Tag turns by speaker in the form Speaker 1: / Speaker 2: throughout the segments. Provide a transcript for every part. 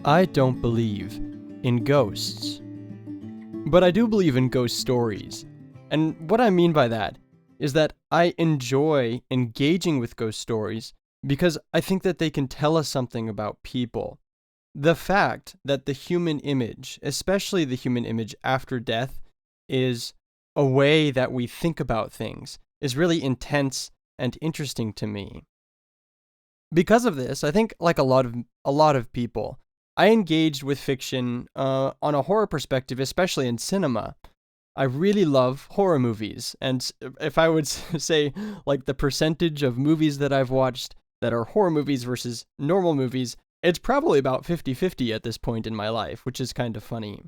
Speaker 1: I don't believe in ghosts, but I do believe in ghost stories. And what I mean by that is that I enjoy engaging with ghost stories because I think that they can tell us something about people. The fact that the human image, especially the human image after death, is a way that we think about things is really intense and interesting to me. Because of this, I think like a lot of people, I engaged with fiction on a horror perspective, especially in cinema. I really love horror movies, and if I would say like the percentage of movies that I've watched that are horror movies versus normal movies, it's probably about 50-50 at this point in my life, which is kind of funny.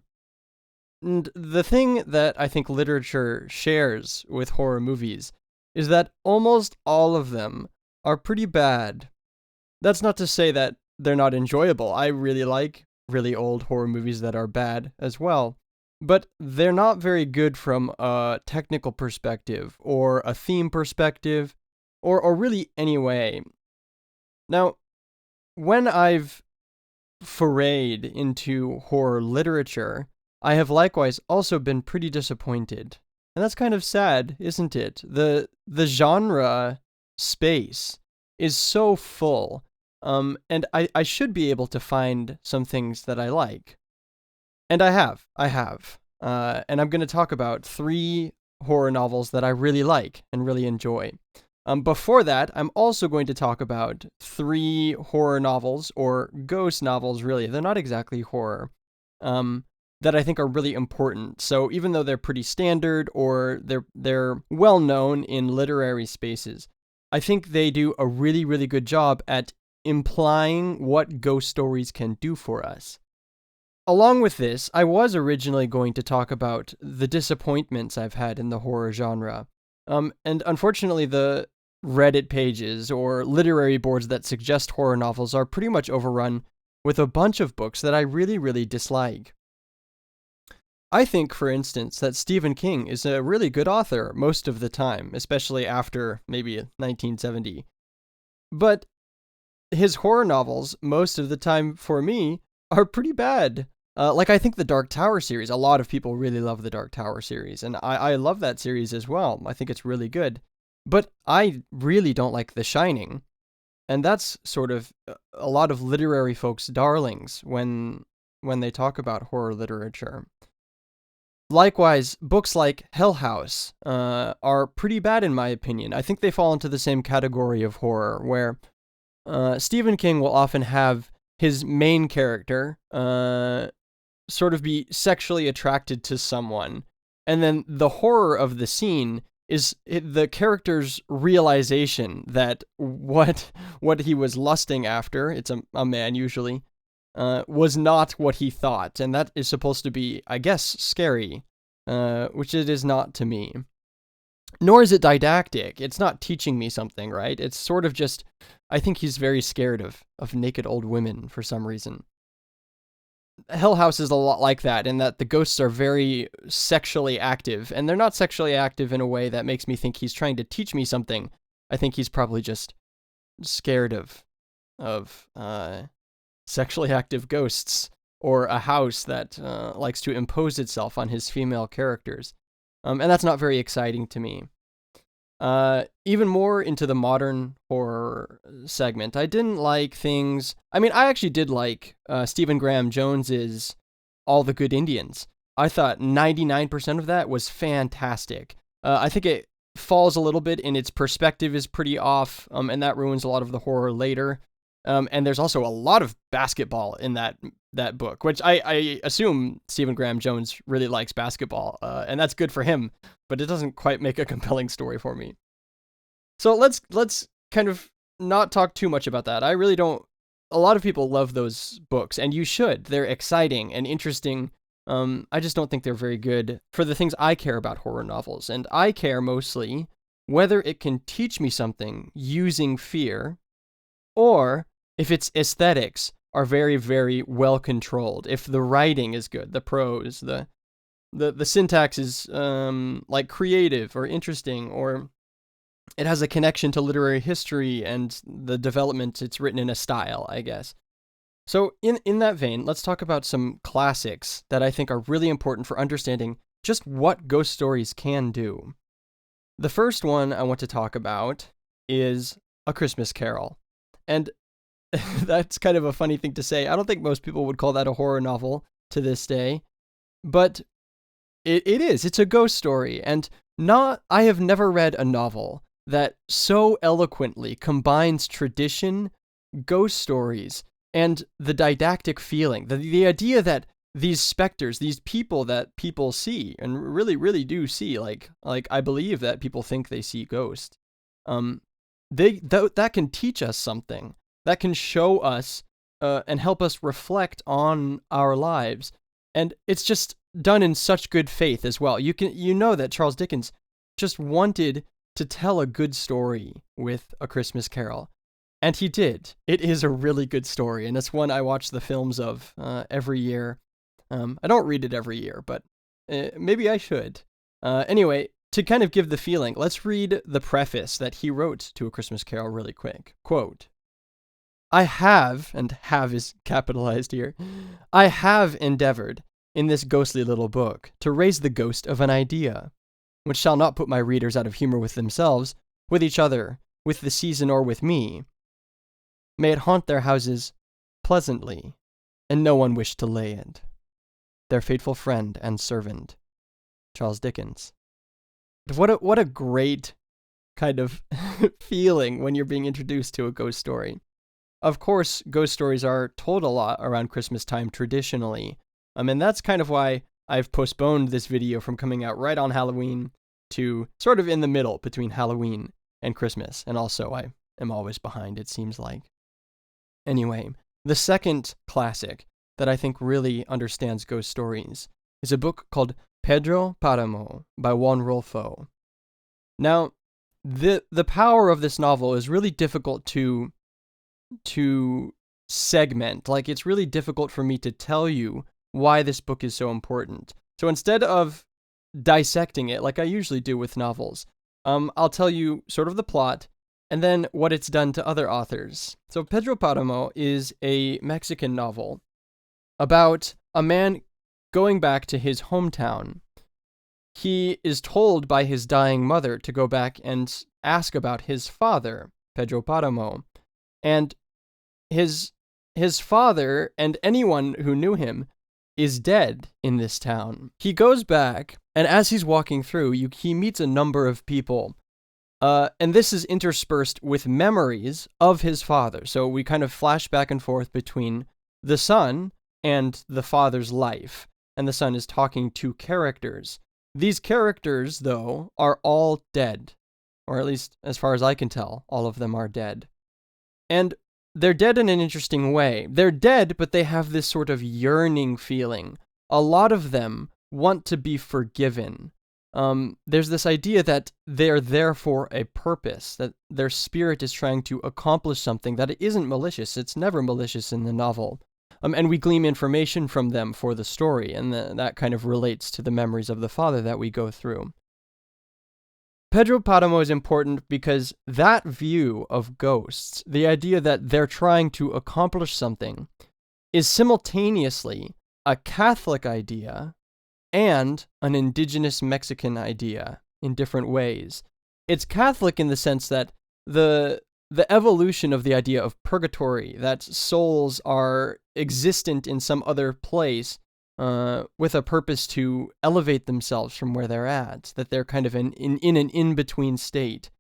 Speaker 1: And the thing that I think literature shares with horror movies is that almost all of them are pretty bad. That's not to say that they're not enjoyable. I really like really old horror movies that are bad as well. But they're not very good from a technical perspective or a theme perspective or really any way. Now, when I've forayed into horror literature, I have likewise also been pretty disappointed. And that's kind of sad, isn't it? The genre space is so full. And I should be able to find some things that I like. And I have. And I'm going to talk about 3 horror novels that I really like and really enjoy. Before that, I'm also going to talk about 3 horror novels, or ghost novels, really. They're not exactly horror, that I think are really important. So even though they're pretty standard or they're well known in literary spaces, I think they do a really, really good job at implying what ghost stories can do for us. Along with this, I was originally going to talk about the disappointments I've had in the horror genre. And unfortunately, the Reddit pages or literary boards that suggest horror novels are pretty much overrun with a bunch of books that I really, really dislike. I think, for instance, that Stephen King is a really good author most of the time, especially after maybe 1970. But his horror novels, most of the time for me, are pretty bad. I think the Dark Tower series, a lot of people really love the Dark Tower series, and I love that series as well. I think it's really good. But I really don't like The Shining, and that's sort of a lot of literary folks' darlings when they talk about horror literature. Likewise, books like Hell House are pretty bad in my opinion. I think they fall into the same category of horror, where Stephen King will often have his main character sort of be sexually attracted to someone, and then the horror of the scene is the character's realization that what he was lusting after, it's a man usually, was not what he thought, and that is supposed to be, I guess, scary, which it is not to me. Nor is it didactic. It's not teaching me something, right? It's sort of just, I think he's very scared of naked old women for some reason. Hell House is a lot like that, in that the ghosts are very sexually active, and they're not sexually active in a way that makes me think he's trying to teach me something. I think he's probably just scared of sexually active ghosts, or a house that likes to impose itself on his female characters. And that's not very exciting to me. Even more into the modern horror segment, I didn't like things. I mean, I actually did like Stephen Graham Jones's All the Good Indians. I thought 99% of that was fantastic. I think it falls a little bit in its perspective is pretty off, and that ruins a lot of the horror later. And there's also a lot of basketball in that book, which I assume Stephen Graham Jones really likes basketball, and that's good for him, but it doesn't quite make a compelling story for me. So let's kind of not talk too much about that. I really don't. A lot of people love those books, and you should. They're exciting and interesting. I just don't think they're very good for the things I care about horror novels, and I care mostly whether it can teach me something using fear, or if its aesthetics are very, very well controlled. If the writing is good, the prose, the syntax is like creative or interesting, or it has a connection to literary history and the development. It's written in a style, I guess. So in that vein, let's talk about some classics that I think are really important for understanding just what ghost stories can do. The first one I want to talk about is A Christmas Carol. And that's kind of a funny thing to say. I don't think most people would call that a horror novel to this day, but it is. It's a ghost story. And I have never read a novel that so eloquently combines tradition, ghost stories, and the didactic feeling. The idea that these specters, these people that people see and really, really do see, like I believe that people think they see ghosts. That can teach us something. That can show us and help us reflect on our lives. And it's just done in such good faith as well. You know that Charles Dickens just wanted to tell a good story with A Christmas Carol. And he did. It is a really good story, and it's one I watch the films of every year. I don't read it every year, but maybe I should. Anyway, to kind of give the feeling, let's read the preface that he wrote to A Christmas Carol really quick. Quote, I have, and have is capitalized here, I have endeavored, in this ghostly little book, to raise the ghost of an idea, which shall not put my readers out of humor with themselves, with each other, with the season, or with me. May it haunt their houses pleasantly, and no one wish to lay it. Their faithful friend and servant, Charles Dickens. What a great kind of feeling when you're being introduced to a ghost story. Of course, ghost stories are told a lot around Christmas time traditionally, and that's kind of why I've postponed this video from coming out right on Halloween to sort of in the middle between Halloween and Christmas, and also I am always behind, it seems like. Anyway, the second classic that I think really understands ghost stories is a book called Pedro Paramo by Juan Rulfo. Now, the power of this novel is really difficult to segment. Like, it's really difficult for me to tell you why this book is so important. So instead of dissecting it like I usually do with novels, I'll tell you sort of the plot and then what it's done to other authors. So Pedro Paramo is a Mexican novel about a man going back to his hometown. He is told by his dying mother to go back and ask about his father, Pedro Paramo. And his father and anyone who knew him is dead in this town. He goes back, and as he's walking through, he meets a number of people. And this is interspersed with memories of his father. So we kind of flash back and forth between the son and the father's life. And the son is talking to characters. These characters, though, are all dead. Or at least, as far as I can tell, all of them are dead. And they're dead in an interesting way. They're dead, but they have this sort of yearning feeling. A lot of them want to be forgiven. There's this idea that they're there for a purpose, that their spirit is trying to accomplish something, that it isn't malicious. It's never malicious in the novel. And we glean information from them for the story, and that kind of relates to the memories of the father that we go through. Pedro Paramo is important because that view of ghosts, the idea that they're trying to accomplish something, is simultaneously a Catholic idea and an indigenous Mexican idea in different ways. It's Catholic in the sense that the evolution of the idea of purgatory, that souls are existent in some other place with a purpose to elevate themselves from where they're at, that they're kind of in an in-between state,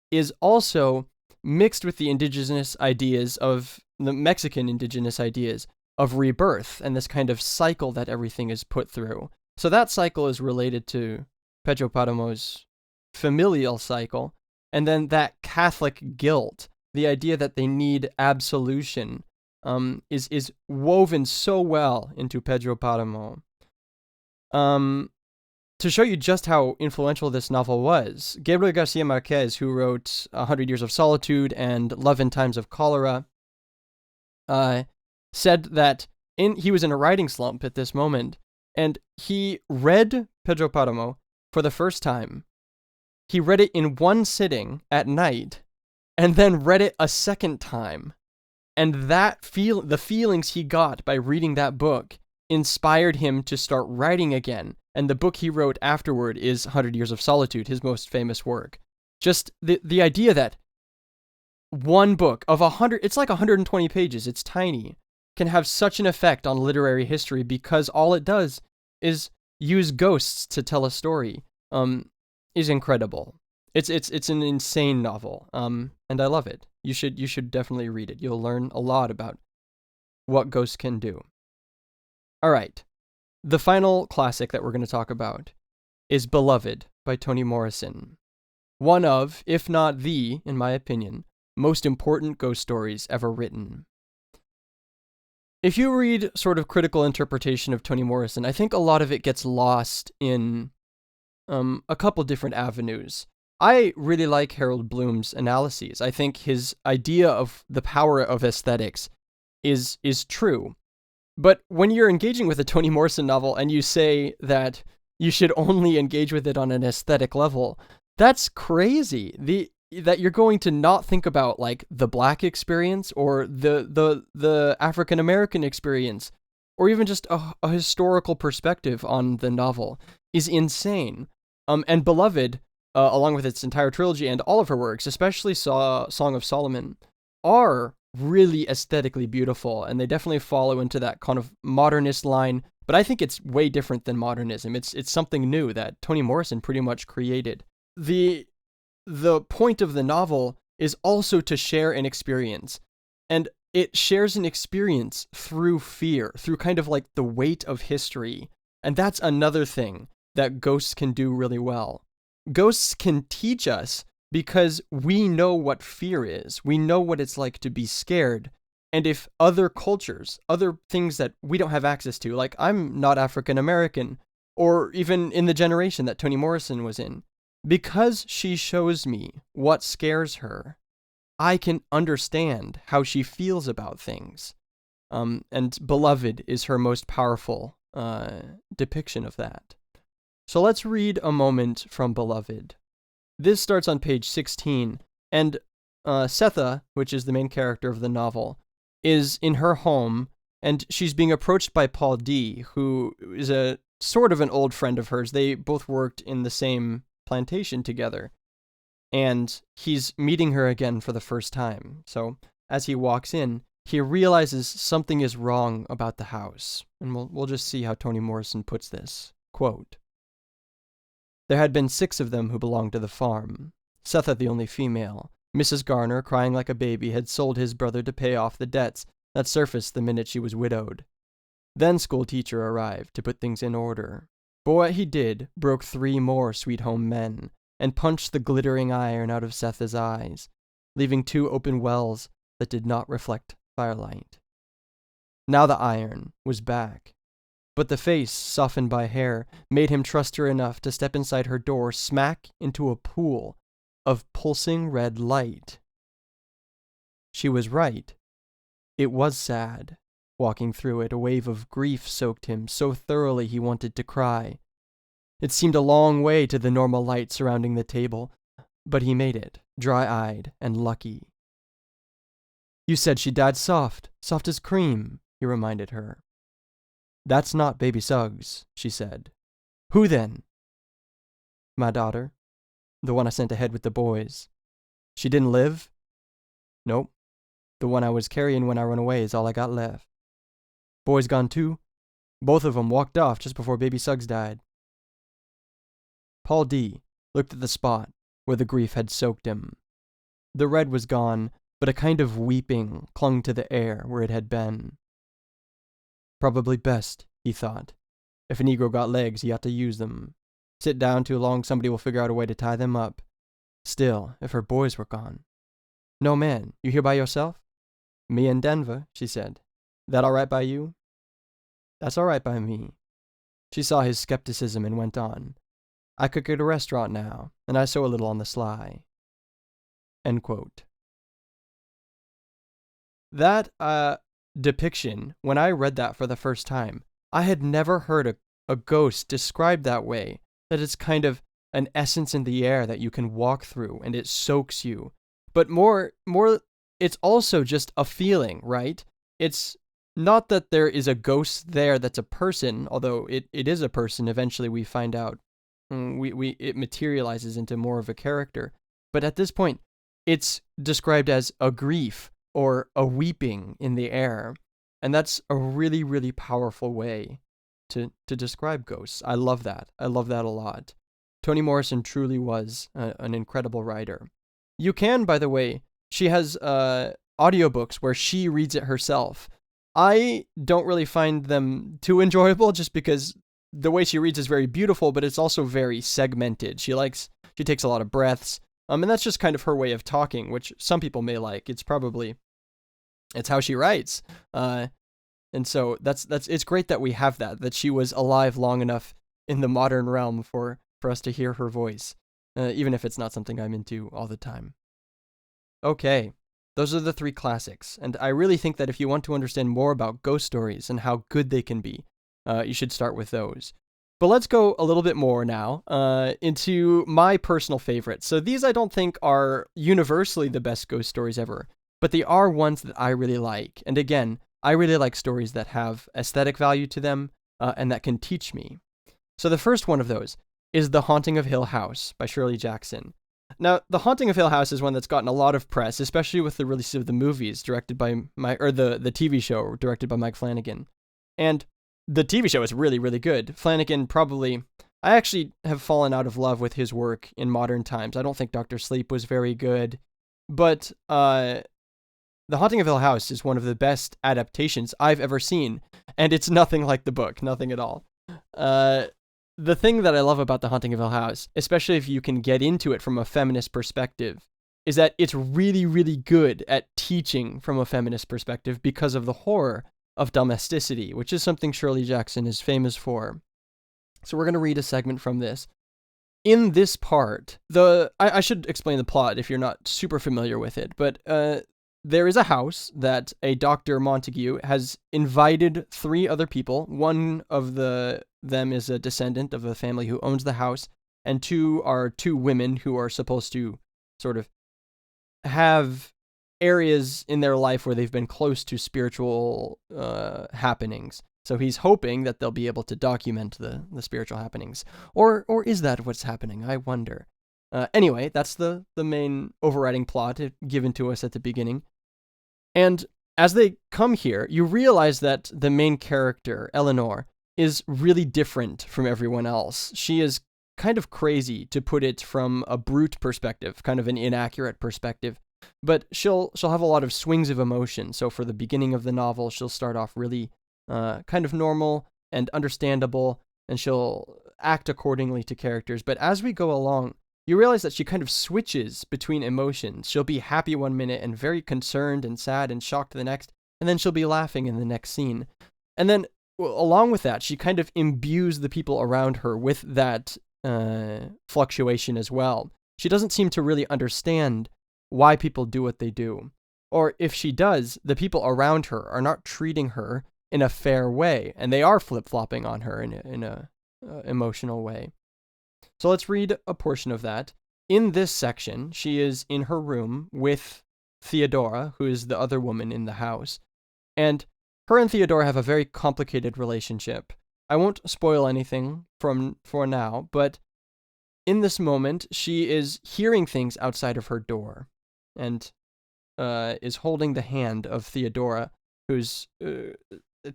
Speaker 1: is also mixed with the indigenous ideas of the Mexican indigenous ideas of rebirth and this kind of cycle that everything is put through. So that cycle is related to Pedro Paramo's familial cycle, and then that Catholic guilt, the idea that they need absolution, is woven so well into Pedro Paramo. To show you just how influential this novel was, Gabriel Garcia Marquez, who wrote 100 Years of Solitude and Love in Times of Cholera, said that he was in a writing slump at this moment, and he read Pedro Paramo for the first time. He read it in one sitting at night, and then read it a second time. And the feelings he got by reading that book inspired him to start writing again. And the book he wrote afterward is 100 Years of Solitude, his most famous work. Just the idea that one book of 100, it's like 120 pages, it's tiny, can have such an effect on literary history because all it does is use ghosts to tell a story, is incredible. It's an insane novel, and I love it. You should definitely read it. You'll learn a lot about what ghosts can do. All right, the final classic that we're going to talk about is Beloved by Toni Morrison. One of, if not the, in my opinion, most important ghost stories ever written. If you read sort of critical interpretation of Toni Morrison, I think a lot of it gets lost in a couple different avenues. I really like Harold Bloom's analyses. I think his idea of the power of aesthetics is true. But when you're engaging with a Toni Morrison novel and you say that you should only engage with it on an aesthetic level, that's crazy. That you're going to not think about like the Black experience or the African American experience or even just a historical perspective on the novel is insane. And Beloved, along with its entire trilogy and all of her works, especially Song of Solomon, are really aesthetically beautiful, and they definitely follow into that kind of modernist line, but I think it's way different than modernism. It's something new that Toni Morrison pretty much created. The point of the novel is also to share an experience, and it shares an experience through fear, through kind of like the weight of history, and that's another thing that ghosts can do really well. Ghosts can teach us because we know what fear is. We know what it's like to be scared. And if other cultures, other things that we don't have access to, like I'm not African American, or even in the generation that Toni Morrison was in, because she shows me what scares her, I can understand how she feels about things. And Beloved is her most powerful depiction of that. So let's read a moment from Beloved. This starts on page 16, and Setha, which is the main character of the novel, is in her home, and she's being approached by Paul D., who is a sort of an old friend of hers. They both worked in the same plantation together, and he's meeting her again for the first time. So as he walks in, he realizes something is wrong about the house, and we'll just see how Toni Morrison puts this. Quote, "There had been 6 of them who belonged to the farm. Setha the only female. Mrs. Garner, crying like a baby, had sold his brother to pay off the debts that surfaced the minute she was widowed. Then school-teacher arrived to put things in order. But what he did broke 3 more sweet-home men, and punched the glittering iron out of Setha's eyes, leaving 2 open wells that did not reflect firelight. Now the iron was back, but the face, softened by hair, made him trust her enough to step inside her door smack into a pool of pulsing red light. She was right. It was sad. Walking through it, a wave of grief soaked him so thoroughly he wanted to cry. It seemed a long way to the normal light surrounding the table, but he made it, dry-eyed and lucky. You said she died soft as cream, he reminded her. That's not Baby Suggs, she said. Who then? My daughter, the one I sent ahead with the boys. She didn't live? Nope. The one I was carrying when I run away is all I got left. Boys gone too? Both of 'em walked off just before Baby Suggs died. Paul D. looked at the spot where the grief had soaked him. The red was gone, but a kind of weeping clung to the air where it had been. Probably best, he thought. If a Negro got legs, he ought to use them. Sit down too long, somebody will figure out a way to tie them up. Still, if her boys were gone. No, man, you here by yourself? Me in Denver, she said. That all right by you? That's all right by me. She saw his skepticism and went on. I cook at a restaurant now, and I sew a little on the sly. End quote. That depiction, when I read that for the first time, I had never heard a ghost described that way, that it's kind of an essence in the air that you can walk through and it soaks you. But more it's also just a feeling, right? It's not that there is a ghost there that's a person, although it is a person. Eventually we find out. It materializes into more of a character. But at this point, it's described as a grief or a weeping in the air. And that's a really, really powerful way to describe ghosts. I love that. I love that a lot. Toni Morrison truly was an incredible writer. You can, by the way, she has audiobooks where she reads it herself. I don't really find them too enjoyable just because the way she reads is very beautiful, but it's also very segmented. She takes a lot of breaths, and that's just kind of her way of talking, which some people may like. It's how she writes. And so it's great that we have that she was alive long enough in the modern realm for us to hear her voice, even if it's not something I'm into all the time. Okay, those are the 3 classics, and I really think that if you want to understand more about ghost stories and how good they can be, you should start with those. But let's go a little bit more now into my personal favorites. So these I don't think are universally the best ghost stories ever, but they are ones that I really like. And again, I really like stories that have aesthetic value to them and that can teach me. So the first one of those is The Haunting of Hill House by Shirley Jackson. Now, The Haunting of Hill House is one that's gotten a lot of press, especially with the release of the movies directed by the TV show directed by Mike Flanagan. And the TV show is really, really good. Flanagan I actually have fallen out of love with his work in modern times. I don't think Dr. Sleep was very good, but The Haunting of Hill House is one of the best adaptations I've ever seen, and it's nothing like the book, nothing at all. The thing that I love about The Haunting of Hill House, especially if you can get into it from a feminist perspective, is that it's really, really good at teaching from a feminist perspective because of the horror of domesticity, which is something Shirley Jackson is famous for. So we're going to read a segment from this. In this part, I should explain the plot if you're not super familiar with it, but there is a house that a Dr. Montague has invited 3 other people. One of them is a descendant of a family who owns the house, and 2 are 2 women who are supposed to sort of have areas in their life where they've been close to spiritual happenings. So he's hoping that they'll be able to document the spiritual happenings. Or is that what's happening? I wonder. Anyway, that's the main overriding plot given to us at the beginning. And as they come here, you realize that the main character, Eleanor, is really different from everyone else. She is kind of crazy, to put it from a brute perspective, kind of an inaccurate perspective. But she'll have a lot of swings of emotion. So for the beginning of the novel, she'll start off really kind of normal and understandable, and she'll act accordingly to characters. But as we go along, you realize that she kind of switches between emotions. She'll be happy one minute and very concerned and sad and shocked the next, and then she'll be laughing in the next scene. And then along with that, she kind of imbues the people around her with that fluctuation as well. She doesn't seem to really understand why people do what they do. Or if she does, the people around her are not treating her in a fair way, and they are flip-flopping on her in a emotional way. So let's read a portion of that. In this section, she is in her room with Theodora, who is the other woman in the house, and her and Theodora have a very complicated relationship. I won't spoil anything for now, but in this moment, she is hearing things outside of her door, and is holding the hand of Theodora, who's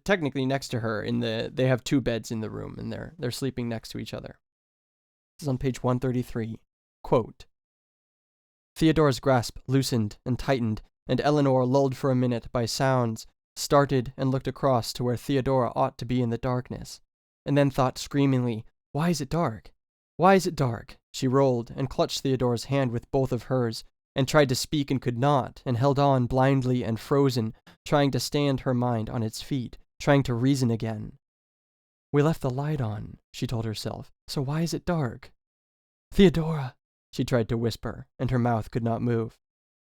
Speaker 1: technically next to her. They have 2 beds in the room, and they're sleeping next to each other. This is on page 133. Quote, Theodora's grasp loosened and tightened, and Eleanor, lulled for a minute by sounds, started and looked across to where Theodora ought to be in the darkness, and then thought screamingly, "Why is it dark? Why is it dark?" She rolled and clutched Theodora's hand with both of hers, and tried to speak and could not, and held on blindly and frozen, trying to stand her mind on its feet, trying to reason again. "We left the light on," she told herself, "so why is it dark?" "Theodora," she tried to whisper, and her mouth could not move.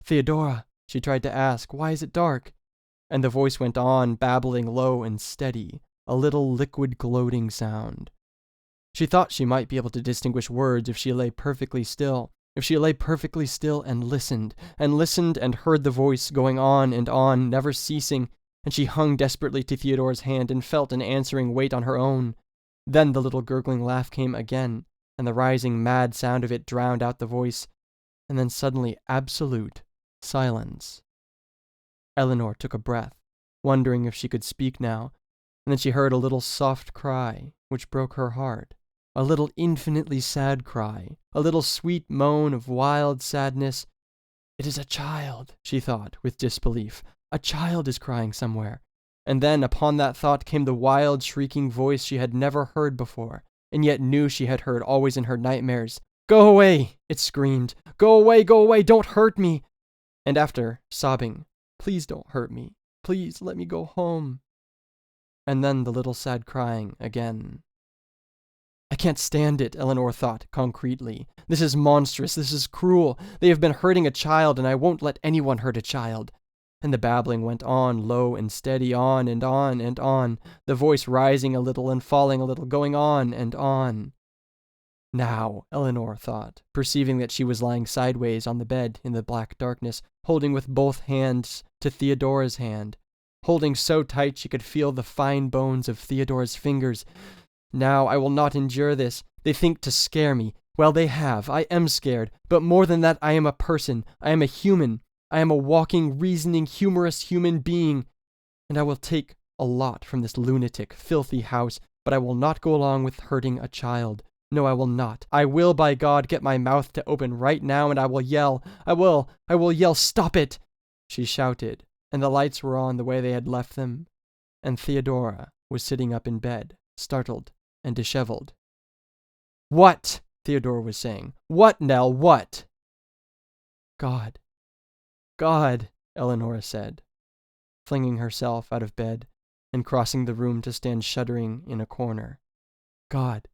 Speaker 1: "Theodora," she tried to ask, "why is it dark?" And the voice went on, babbling low and steady, a little liquid gloating sound. She thought she might be able to distinguish words if she lay perfectly still, if she lay perfectly still and listened and heard the voice going on, never ceasing, and she hung desperately to Theodore's hand and felt an answering weight on her own. Then the little gurgling laugh came again, and the rising mad sound of it drowned out the voice, and then suddenly absolute silence. Eleanor took a breath, wondering if she could speak now, and then she heard a little soft cry, which broke her heart. A little infinitely sad cry, a little sweet moan of wild sadness. It is a child, she thought, with disbelief. A child is crying somewhere. And then upon that thought came the wild, shrieking voice she had never heard before, and yet knew she had heard always in her nightmares. "Go away!" it screamed. "Go away, don't hurt me!" And after, sobbing, "Please don't hurt me. Please let me go home." And then the little sad crying again. "I can't stand it," Eleanor thought concretely. "This is monstrous. This is cruel. They have been hurting a child, and I won't let anyone hurt a child." And the babbling went on, low and steady, on and on and on, the voice rising a little and falling a little, going on and on. Now, Eleanor thought, perceiving that she was lying sideways on the bed in the black darkness, holding with both hands to Theodora's hand, holding so tight she could feel the fine bones of Theodora's fingers. "Now I will not endure this. They think to scare me. Well, they have. I am scared. But more than that, I am a person. I am a human. I am a walking, reasoning, humorous human being. And I will take a lot from this lunatic, filthy house, but I will not go along with hurting a child. No, I will not. I will, by God, get my mouth to open right now, and I will yell. I will yell, 'Stop it!'" she shouted, and the lights were on the way they had left them, and Theodora was sitting up in bed, startled and disheveled. "What?" Theodora was saying. "What, Nell, what?" God, Eleanor said, flinging herself out of bed and crossing the room to stand shuddering in a corner. God,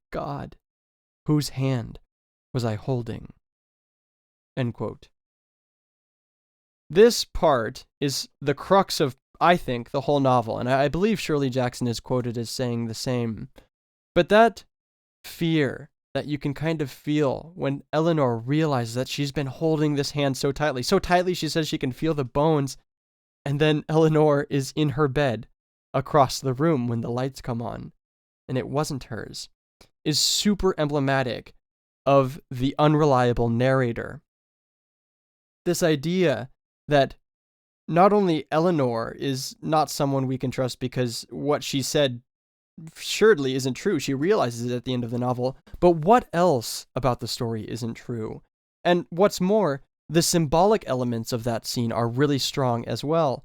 Speaker 1: whose hand was I holding? End quote. This part is the crux of, I think, the whole novel, and I believe Shirley Jackson is quoted as saying the same. But that fear that you can kind of feel when Eleanor realizes that she's been holding this hand so tightly she says she can feel the bones, and then Eleanor is in her bed across the room when the lights come on, and it wasn't hers, is super emblematic of the unreliable narrator. This idea that not only Eleanor is not someone we can trust because what she said surely isn't true. She realizes it at the end of the novel. But what else about the story isn't true? And what's more, the symbolic elements of that scene are really strong as well.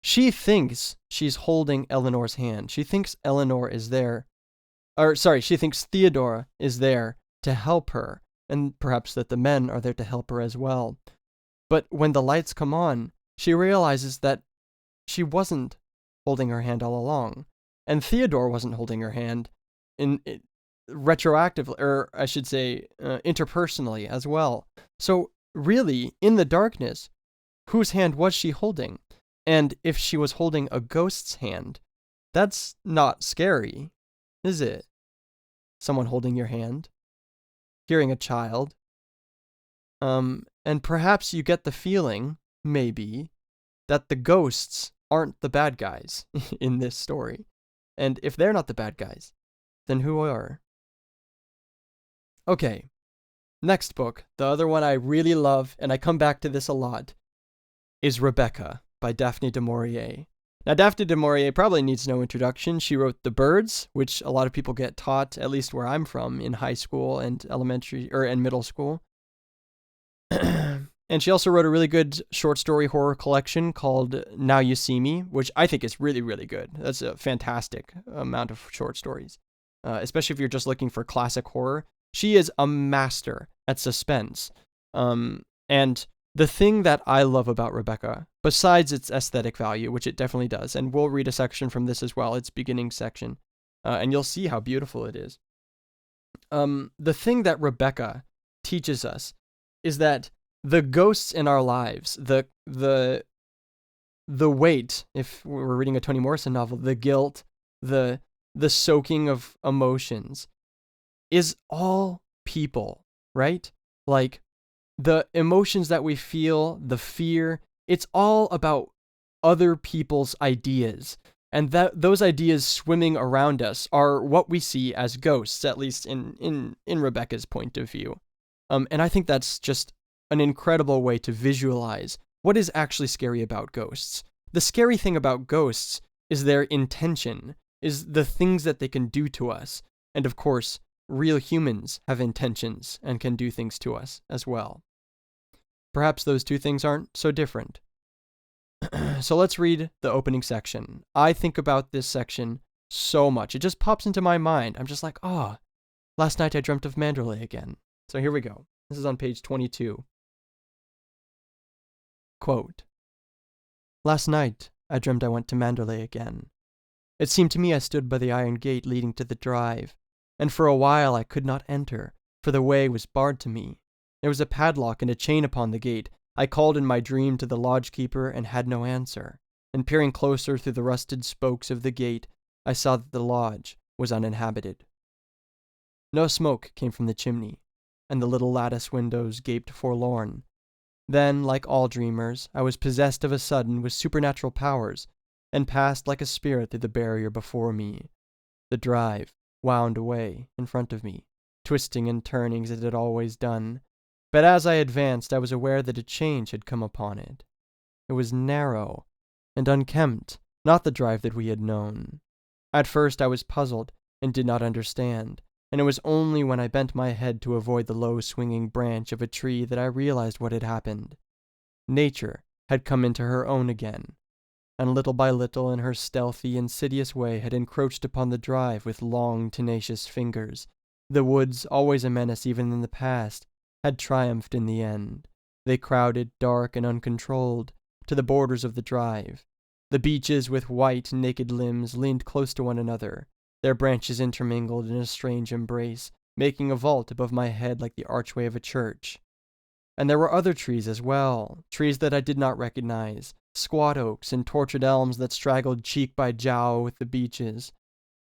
Speaker 1: She thinks she's holding Eleanor's hand. She thinks Eleanor is there. She thinks Theodora is there to help her, and perhaps that the men are there to help her as well. But when the lights come on, she realizes that she wasn't holding her hand all along. And Theodore wasn't holding her hand retroactively, or I should say, interpersonally as well. So really, in the darkness, whose hand was she holding? And if she was holding a ghost's hand, that's not scary, is it? Someone holding your hand, hearing a child. And perhaps you get the feeling, maybe, that the ghosts aren't the bad guys in this story. And if they're not the bad guys, then who are? Okay, next book, the other one I really love, and I come back to this a lot, is Rebecca by Daphne du Maurier. Now, Daphne du Maurier probably needs no introduction. She wrote The Birds, which a lot of people get taught, at least where I'm from, in high school and and middle school. And she also wrote a really good short story horror collection called Now You See Me, which I think is really, really good. That's a fantastic amount of short stories, especially if you're just looking for classic horror. She is a master at suspense. And the thing that I love about Rebecca, besides its aesthetic value, which it definitely does, and we'll read a section from this as well, its beginning section, and you'll see how beautiful it is. The thing that Rebecca teaches us is that the ghosts in our lives, the weight, if we're reading a Toni Morrison novel, the guilt, the soaking of emotions, is all people, right? Like, The emotions that we feel, the fear, it's all about other people's ideas. And those ideas swimming around us are what we see as ghosts, at least in Rebecca's point of view. And I think that's just an incredible way to visualize what is actually scary about ghosts. The scary thing about ghosts is their intention, is the things that they can do to us. And of course, real humans have intentions and can do things to us as well. Perhaps those two things aren't so different. So let's read the opening section. I think about this section so much. It just pops into my mind. I'm just like, oh, last night I dreamt of Manderley again. So here we go. This is on page 22. Quote, "Last night I dreamt I went to Manderley again. It seemed to me I stood by the iron gate leading to the drive, and for a while I could not enter, for the way was barred to me. There was a padlock and a chain upon the gate. I called in my dream to the lodge-keeper and had no answer, and peering closer through the rusted spokes of the gate, I saw that the lodge was uninhabited. No smoke came from the chimney, and the little lattice windows gaped forlorn. Then, like all dreamers, I was possessed of a sudden with supernatural powers, and passed like a spirit through the barrier before me. The drive wound away in front of me, twisting and turning as it had always done. But as I advanced, I was aware that a change had come upon it. It was narrow and unkempt, not the drive that we had known. At first I was puzzled and did not understand, and it was only when I bent my head to avoid the low swinging branch of a tree that I realized what had happened. Nature had come into her own again, and little by little in her stealthy, insidious way had encroached upon the drive with long, tenacious fingers. The woods, always a menace even in the past, had triumphed in the end. They crowded, dark and uncontrolled, to the borders of the drive. The beeches with white, naked limbs leaned close to one another, their branches intermingled in a strange embrace, making a vault above my head like the archway of a church. And there were other trees as well, trees that I did not recognize, squat oaks and tortured elms that straggled cheek by jowl with the beeches,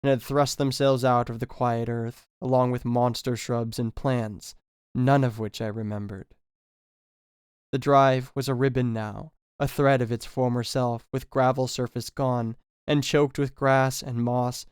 Speaker 1: and had thrust themselves out of the quiet earth, along with monster shrubs and plants, none of which I remembered. The drive was a ribbon now, a thread of its former self, with gravel surface gone, and choked with grass and moss.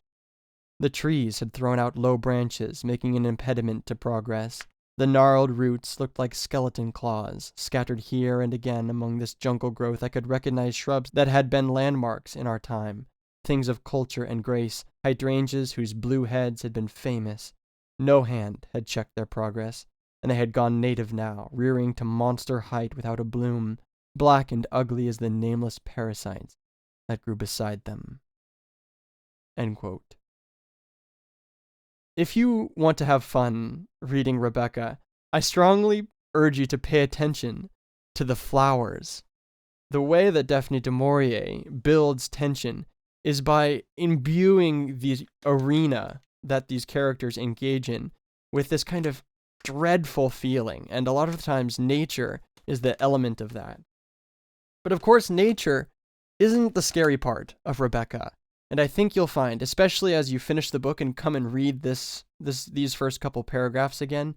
Speaker 1: The trees had thrown out low branches, making an impediment to progress. The gnarled roots looked like skeleton claws. Scattered here and again among this jungle growth, I could recognize shrubs that had been landmarks in our time, things of culture and grace, hydrangeas whose blue heads had been famous. No hand had checked their progress, and they had gone native now, rearing to monster height without a bloom, black and ugly as the nameless parasites that grew beside them." End quote. If you want to have fun reading Rebecca, I strongly urge you to pay attention to the flowers. The way that Daphne du Maurier builds tension is by imbuing the arena that these characters engage in with this kind of dreadful feeling, and a lot of the times nature is the element of that. But of course, nature isn't the scary part of Rebecca, and I think you'll find, especially as you finish the book and come and read these first couple paragraphs again,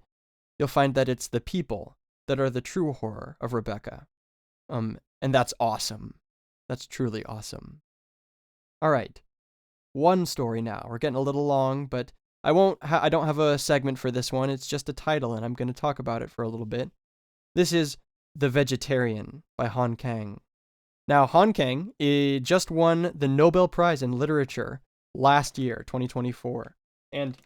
Speaker 1: you'll find that it's the people that are the true horror of Rebecca. And that's awesome. That's truly awesome. All right, one story now. We're getting a little long, but I don't have a segment for this one. It's just a title, and I'm going to talk about it for a little bit. This is The Vegetarian by Han Kang. Now, Han Kang just won the Nobel Prize in Literature last year, 2024. And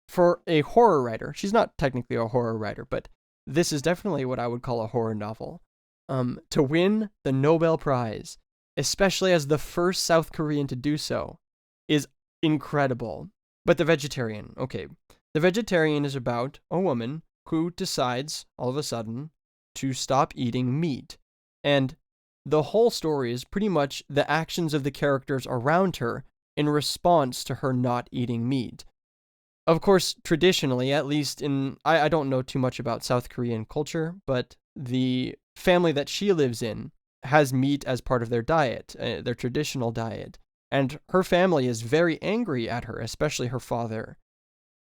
Speaker 1: for a horror writer, she's not technically a horror writer, but this is definitely what I would call a horror novel. To win the Nobel Prize, especially as the first South Korean to do so, is incredible. But The Vegetarian, okay. The Vegetarian is about a woman who decides, all of a sudden, to stop eating meat. And the whole story is pretty much the actions of the characters around her in response to her not eating meat. Of course, traditionally, at least I don't know too much about South Korean culture, but the family that she lives in has meat as part of their diet, their traditional diet. And her family is very angry at her, especially her father.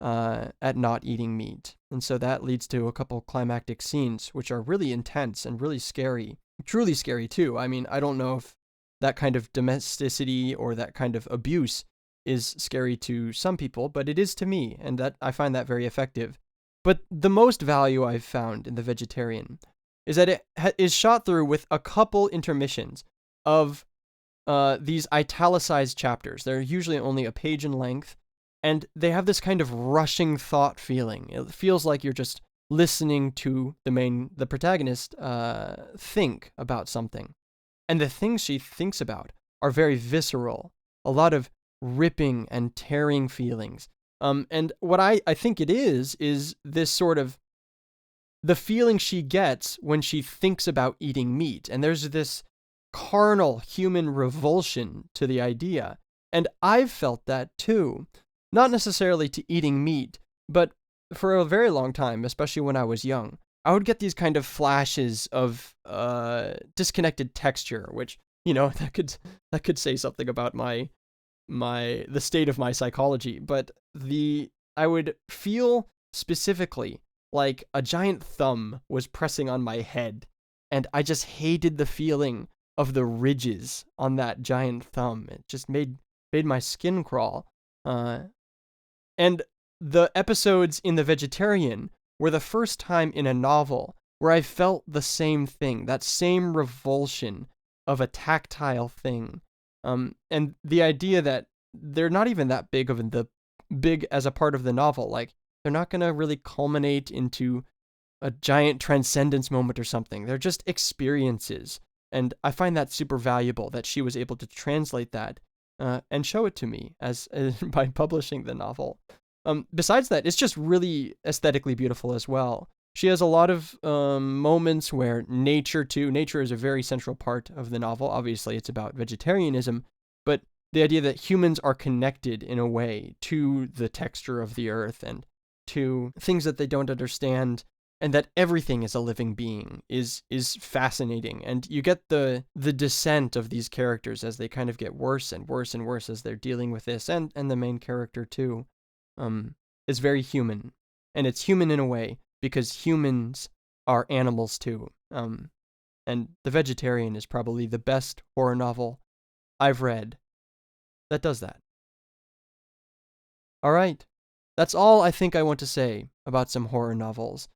Speaker 1: at not eating meat. And so that leads to a couple climactic scenes, which are really intense and really scary. Truly scary, too. I mean, I don't know if that kind of domesticity or that kind of abuse is scary to some people, but it is to me, and that I find that very effective. But the most value I've found in The Vegetarian is that it is shot through with a couple intermissions of these italicized chapters. They're usually only a page in length, and they have this kind of rushing thought feeling. It feels like you're just listening to the protagonist think about something. And the things she thinks about are very visceral, a lot of ripping and tearing feelings. And what I think it is this sort of the feeling she gets when she thinks about eating meat. And there's this carnal human revulsion to the idea. And I've felt that too. Not necessarily to eating meat, but for a very long time, especially when I was young, I would get these kind of flashes of disconnected texture, which, that could say something about the state of my psychology. But I would feel specifically like a giant thumb was pressing on my head, and I just hated the feeling of the ridges on that giant thumb. It just made my skin crawl. And the episodes in The Vegetarian were the first time in a novel where I felt the same thing, that same revulsion of a tactile thing. And the idea that they're not even that big as a part of the novel. Like, they're not going to really culminate into a giant transcendence moment or something. They're just experiences. And I find that super valuable that she was able to translate that and show it to me by publishing the novel. Besides that, it's just really aesthetically beautiful as well. She has a lot of moments where nature is a very central part of the novel. Obviously, it's about vegetarianism, but the idea that humans are connected in a way to the texture of the earth and to things that they don't understand, and that everything is a living being is fascinating. And you get the descent of these characters as they kind of get worse and worse and worse as they're dealing with this, and the main character too is very human. And it's human in a way because humans are animals too. And The Vegetarian is probably the best horror novel I've read that does that. All right. That's all I think I want to say about some horror novels.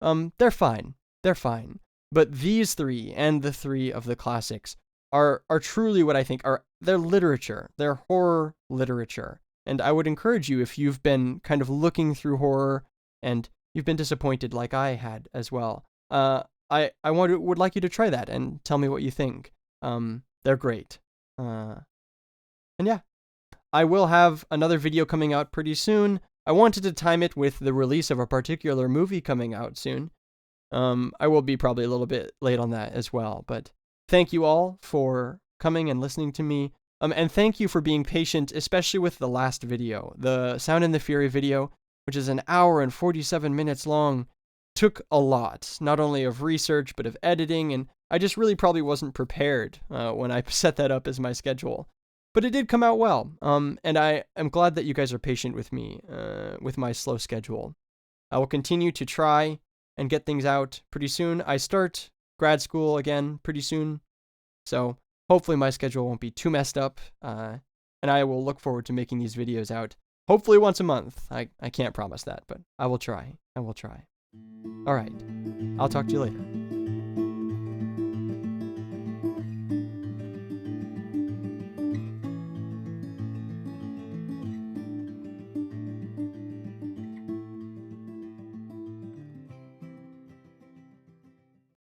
Speaker 1: They're fine. They're fine. But these three and the three of the classics are truly what I think they're literature. They're horror literature. And I would encourage you, if you've been kind of looking through horror and you've been disappointed like I had as well, I would like you to try that and tell me what you think. They're great. And yeah, I will have another video coming out pretty soon. I wanted to time it with the release of a particular movie coming out soon. I will be probably a little bit late on that as well, but thank you all for coming and listening to me. And thank you for being patient, especially with the last video. The Sound and the Fury video, which is an hour and 47 minutes long, took a lot, not only of research, but of editing, and I just really probably wasn't prepared when I set that up as my schedule. But it did come out well, and I am glad that you guys are patient with me, with my slow schedule. I will continue to try and get things out pretty soon. I start grad school again pretty soon, so hopefully my schedule won't be too messed up, and I will look forward to making these videos out, hopefully once a month. I can't promise that, but I will try. I will try. All right. I'll talk to you later.